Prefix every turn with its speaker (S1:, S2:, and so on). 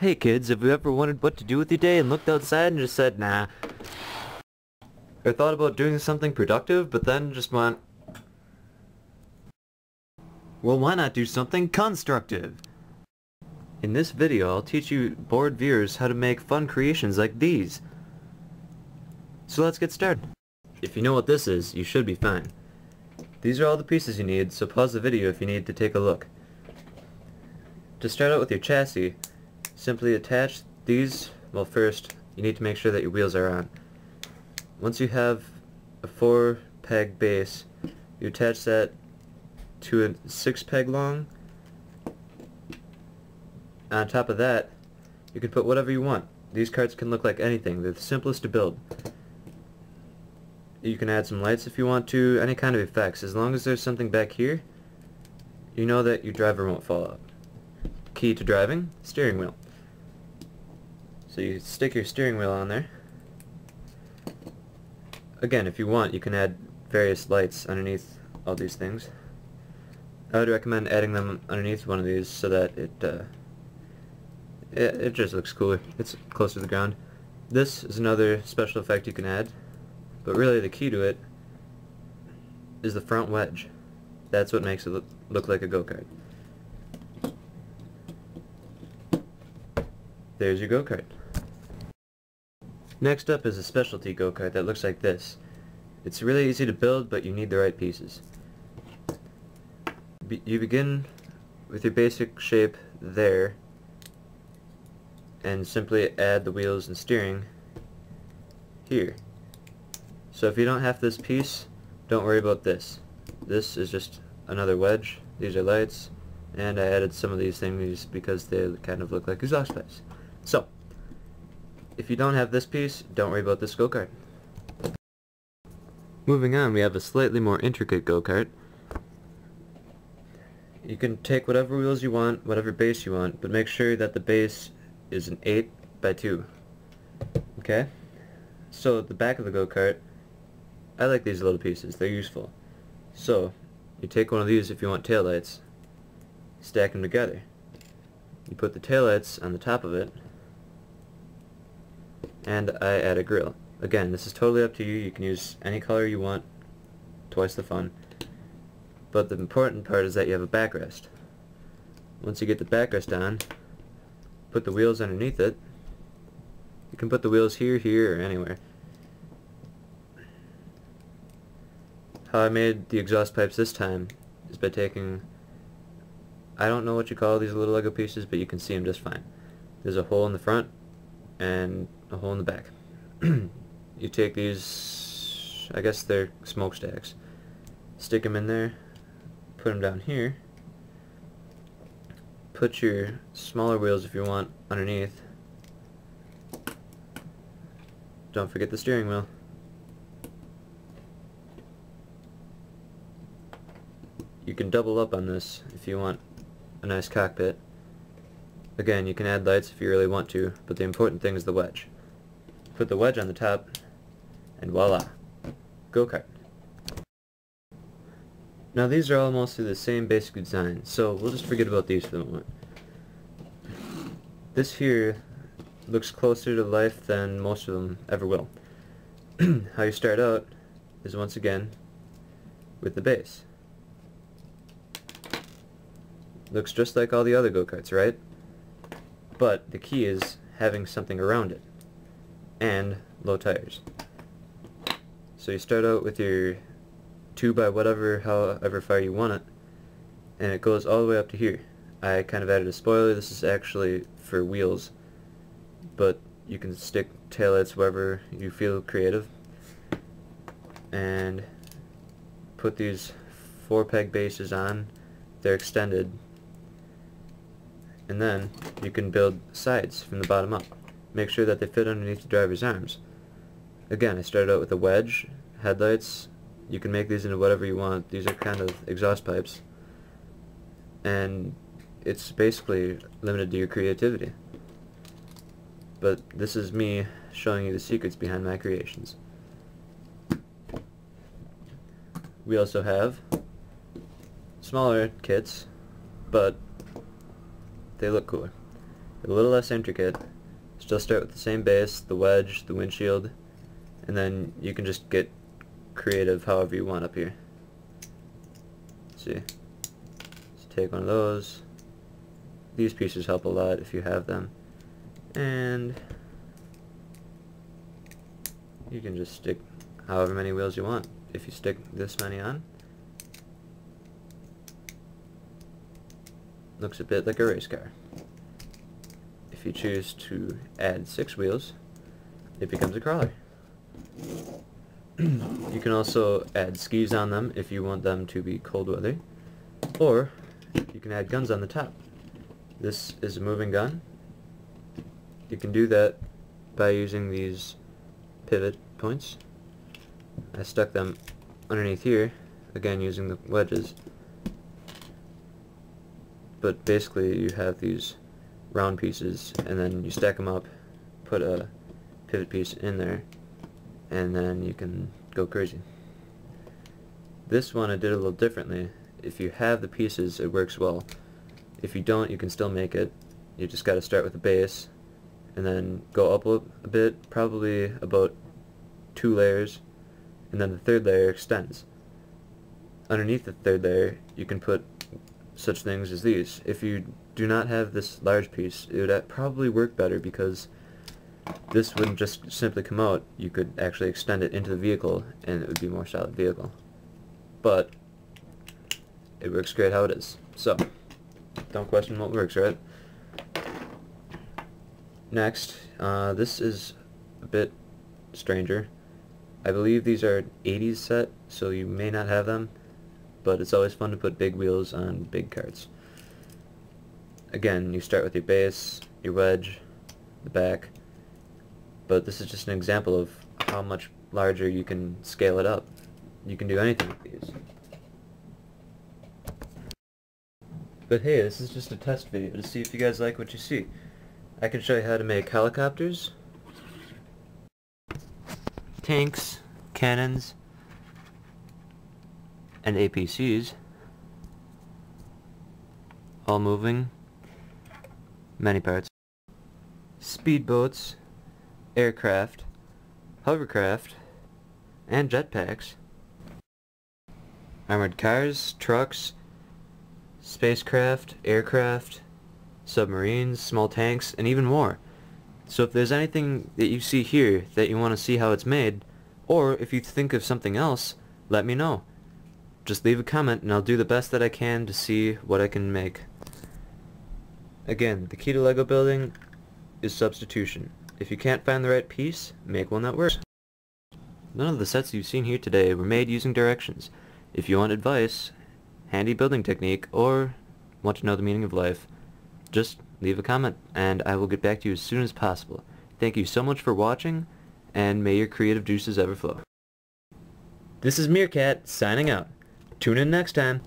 S1: Hey kids, have you ever wondered what to do with your day and looked outside and just said, nah? Or thought about doing something productive, but then just went, well, why not do something constructive? In this video, I'll teach you bored viewers how to make fun creations like these. So let's get started. If you know what this is, you should be fine. These are all the pieces you need, so pause the video if you need to take a look. To start out with your chassis, simply attach these. Well, first, you need to make sure that your wheels are on. Once you have a 4-peg base, you attach that to a 6-peg long. On top of that, you can put whatever you want. These carts can look like anything. They're the simplest to build. You can add some lights if you want to, any kind of effects. As long as there's something back here, you know that your driver won't fall out. Key to driving, steering wheel. So you stick your steering wheel on there. Again, if you want, you can add various lights underneath all these things. I would recommend adding them underneath one of these so that it just looks cooler. It's closer to the ground. This is another special effect you can add, but really the key to it is the front wedge. That's what makes it look like a go-kart. There's your go-kart. Next up is a specialty go-kart that looks like this. It's really easy to build, but you need the right pieces. You begin with your basic shape there, and simply add the wheels and steering here. So if you don't have this piece, don't worry about this. This is just another wedge. These are lights, and I added some of these things because they kind of look like exhaust pipes. So, if you don't have this piece, don't worry about this go-kart. Moving on, we have a slightly more intricate go-kart. You can take whatever wheels you want, whatever base you want, but make sure that the base is an 8x2. Okay? So, the back of the go-kart, I like these little pieces. They're useful. So, you take one of these if you want taillights, stack them together. You put the taillights on the top of it, and I add a grill. Again, this is totally up to you. You can use any color you want. Twice the fun. But the important part is that you have a backrest. Once you get the backrest on, put the wheels underneath it. You can put the wheels here, here, or anywhere. How I made the exhaust pipes this time is by taking, I don't know what you call these little Lego pieces, but you can see them just fine. There's a hole in the front and a hole in the back. You take these, I guess they're smokestacks, stick them in there, put them down here, put your smaller wheels if you want underneath. Don't forget the steering wheel. You can double up on this if you want a nice cockpit. Again, you can add lights if you really want to, but the important thing is the wedge. Put the wedge on the top, and voila! Go-kart. Now these are all mostly the same basic design, so we'll just forget about these for the moment. This here looks closer to life than most of them ever will. How you start out is once again with the base. Looks just like all the other go-karts, right? But the key is having something around it, and low tires. So you start out with your 2 by whatever, however far you want it, and it goes all the way up to here. I kind of added a spoiler. This is actually for wheels, but you can stick taillights wherever you feel creative, and put these 4-peg bases on. They're extended, and then you can build sides from the bottom up. Make sure that they fit underneath the driver's arms. Again, I started out with a wedge, headlights. You can make these into whatever you want. These are kind of exhaust pipes, and it's basically limited to your creativity. But this is me showing you the secrets behind my creations. We also have smaller kits, but they look cooler. a little less intricate. Still start with the same base, the wedge, the windshield, and then you can just get creative however you want up here. See, let's take one of those. These pieces help a lot if you have them, and you can just stick however many wheels you want. If you stick this many on, looks a bit like a race car. If you choose to add 6 wheels, it becomes a crawler. You can also add skis on them if you want them to be cold weather, or you can add guns on the top. This is a moving gun. You can do that by using these pivot points. I stuck them underneath here, again using the wedges. But basically you have these round pieces, and then you stack them up, put a pivot piece in there, and then you can go crazy. This one I did a little differently. If you have the pieces, it works well. If you don't, you can still make it. You just got to start with the base and then go up a bit, probably about 2 layers, and then the third layer extends. Underneath the third layer you can put such things as these. If you do not have this large piece, it would probably work better because this wouldn't just simply come out. You could actually extend it into the vehicle and it would be a more solid vehicle. But it works great how it is. So, don't question what works, right? Next, this is a bit stranger. I believe these are 80s set, so you may not have them, but it's always fun to put big wheels on big karts. Again, you start with your base, your wedge, the back, but this is just an example of how much larger you can scale it up. You can do anything with these. But hey, this is just a test video to see if you guys like what you see. I can show you how to make helicopters, tanks, cannons, and APCs, all moving, many parts, speedboats, aircraft, hovercraft, and jetpacks, armored cars, trucks, spacecraft, aircraft, submarines, small tanks, and even more. So if there's anything that you see here that you want to see how it's made, or if you think of something else, let me know. Just leave a comment and I'll do the best that I can to see what I can make. Again, the key to Lego building is substitution. If you can't find the right piece, make one that works. None of the sets you've seen here today were made using directions. If you want advice, handy building technique, or want to know the meaning of life, just leave a comment and I will get back to you as soon as possible. Thank you so much for watching, and may your creative juices ever flow. This is Meerkat signing out. Tune in next time.